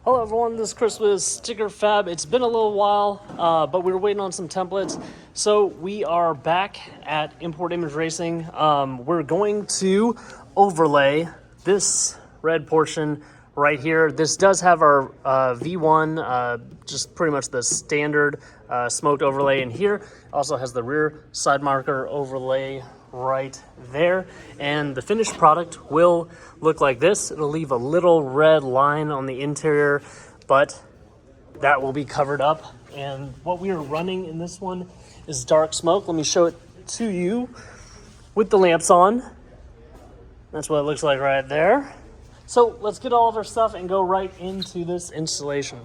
Hello everyone, this is Chris with Sticker Fab. It's been a little while, but we were waiting on some templates. So we are back at Import Image Racing. We're going to overlay this red portion right here. This does have our V1, just pretty much the standard smoked overlay in here. Also has the rear side marker overlay right there, and the finished product will look like this. It'll leave a little red line on the interior, but that will be covered up. And what we are running in this one is dark smoke. Let me show it to you with the lamps on. That's what it looks like right there. So let's get all of our stuff and go right into this installation.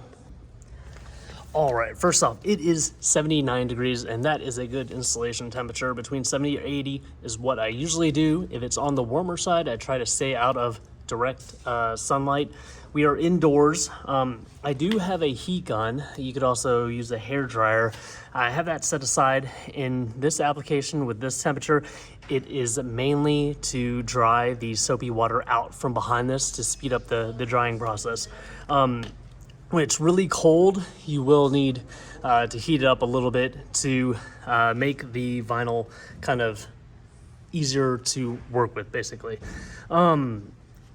All right, first off, it is 79 degrees, and that is a good installation temperature. Between 70 or 80 is what I usually do. If it's on the warmer side, I try to stay out of direct sunlight. We are indoors. I do have a heat gun. You could also use a hair dryer. I have that set aside. In this application with this temperature, it is mainly to dry the soapy water out from behind this to speed up the drying process. When it's really cold, you will need to heat it up a little bit to make the vinyl kind of easier to work with, basically.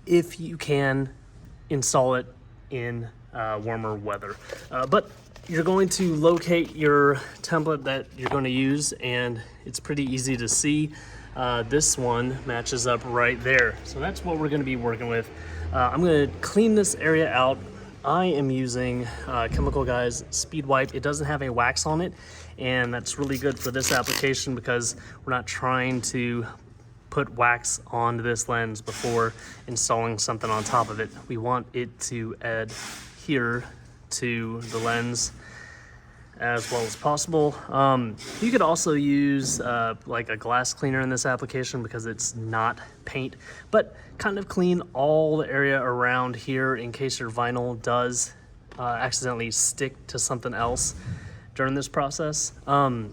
If you can, install it in warmer weather. But you're going to locate your template that you're going to use, and it's pretty easy to see. This one matches up right there. So that's what we're going to be working with. I'm going to clean this area out. I am using Chemical Guy's Speed Wipe. It doesn't have a wax on it, and that's really good for this application because we're not trying to put wax onto this lens before installing something on top of it. We want it to adhere to the lens as well as possible. You could also use like a glass cleaner in this application because it's not paint, but kind of clean all the area around here in case your vinyl does accidentally stick to something else during this process. I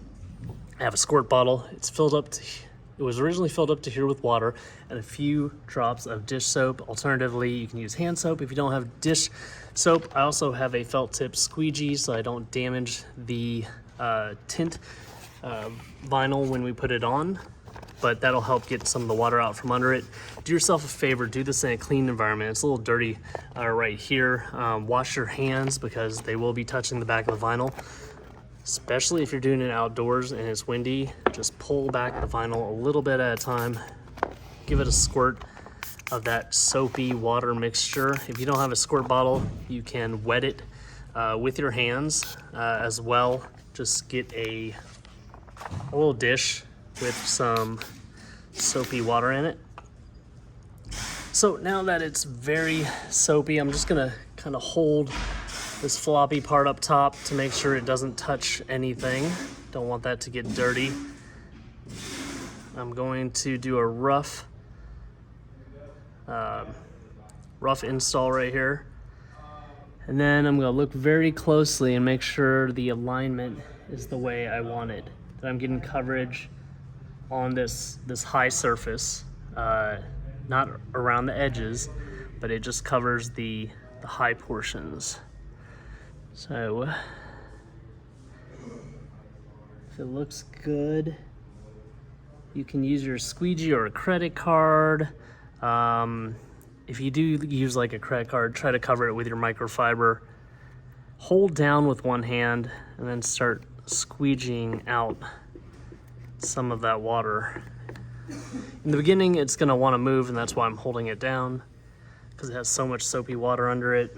have a squirt bottle. It was originally filled up to here with water and a few drops of dish soap. Alternatively, you can use hand soap if you don't have dish soap. I also have a felt tip squeegee so I don't damage the tint vinyl when we put it on, but that'll help get some of the water out from under it. Do yourself a favor, do this in a clean environment. It's a little dirty right here. Wash your hands because they will be touching the back of the vinyl. Especially if you're doing it outdoors and it's windy, just pull back the vinyl a little bit at a time. Give it a squirt of that soapy water mixture. If you don't have a squirt bottle, you can wet it with your hands as well. Just get a little dish with some soapy water in it. So now that it's very soapy, I'm just gonna kind of hold this floppy part up top to make sure it doesn't touch anything. Don't want that to get dirty. I'm going to do a rough install right here. And then I'm gonna look very closely and make sure the alignment is the way I want it. That I'm getting coverage on this high surface, not around the edges, but it just covers the high portions. So, if it looks good, you can use your squeegee or a credit card. If you do use like a credit card, try to cover it with your microfiber. Hold down with one hand and then start squeegeeing out some of that water. In the beginning, it's gonna wanna move, and that's why I'm holding it down because it has so much soapy water under it.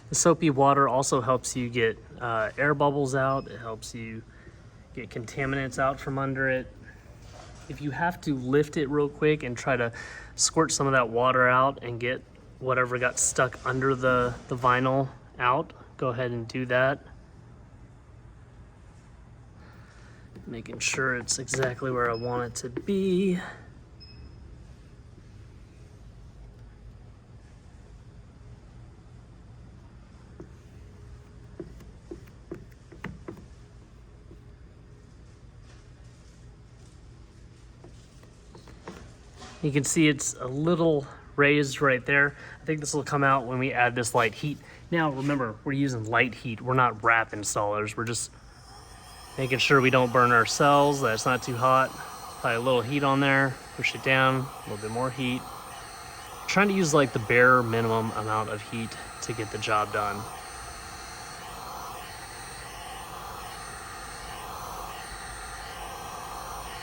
The soapy water also helps you get air bubbles out. It helps you get contaminants out from under it. If you have to lift it real quick and try to squirt some of that water out and get whatever got stuck under the vinyl out, go ahead and do that. Making sure it's exactly where I want it to be. You can see it's a little raised right there. I think this will come out when we add this light heat. Now remember, we're using light heat. We're not wrap installers. We're just making sure we don't burn our cells, that it's not too hot. Apply a little heat on there, push it down, a little bit more heat. Trying to use like the bare minimum amount of heat to get the job done.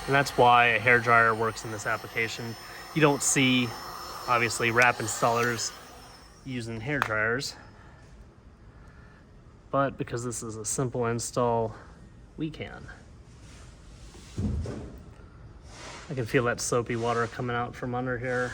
And that's why a hairdryer works in this application. You don't see, obviously, wrap installers using hairdryers, but because this is a simple install, we can. I can feel that soapy water coming out from under here.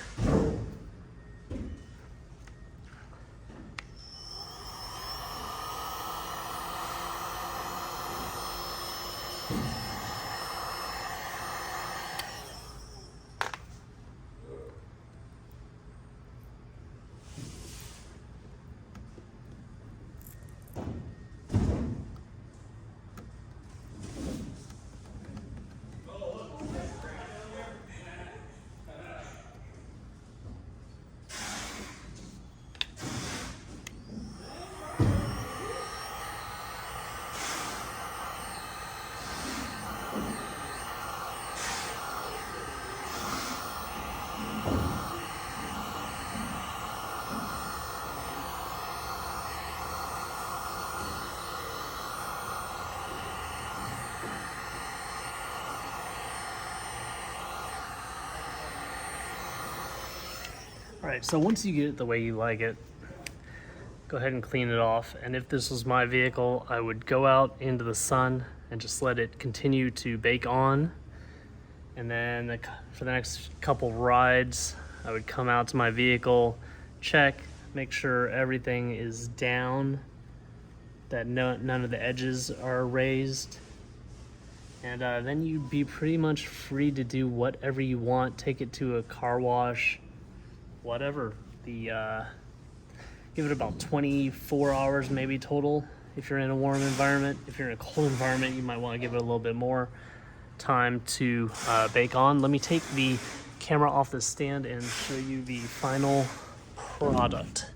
All right, so once you get it the way you like it, go ahead and clean it off. And if this was my vehicle, I would go out into the sun and just let it continue to bake on. And then for the next couple rides, I would come out to my vehicle, check, make sure everything is down, that none of the edges are raised. And then you'd be pretty much free to do whatever you want. Take it to a car wash, whatever. Give it about 24 hours maybe total if you're in a warm environment. If you're in a cold environment, you might want to give it a little bit more time to bake on. Let me take the camera off the stand and show you the final product.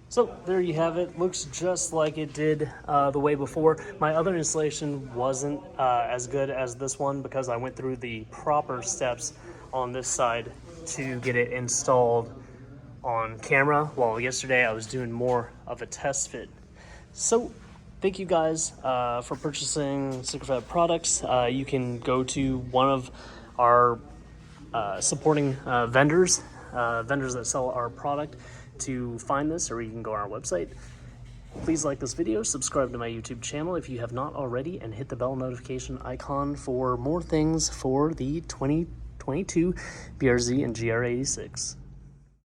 So there you have it. Looks just like it did the way before. My other installation wasn't as good as this one because I went through the proper steps on this side to get it installed on camera, while yesterday I was doing more of a test fit. So thank you guys for purchasing StickerFab products. You can go to one of our supporting vendors that sell our product to find this, or you can go on our website. Please like this video, subscribe to my YouTube channel if you have not already, and hit the bell notification icon for more things for the 2022 BRZ and GR86.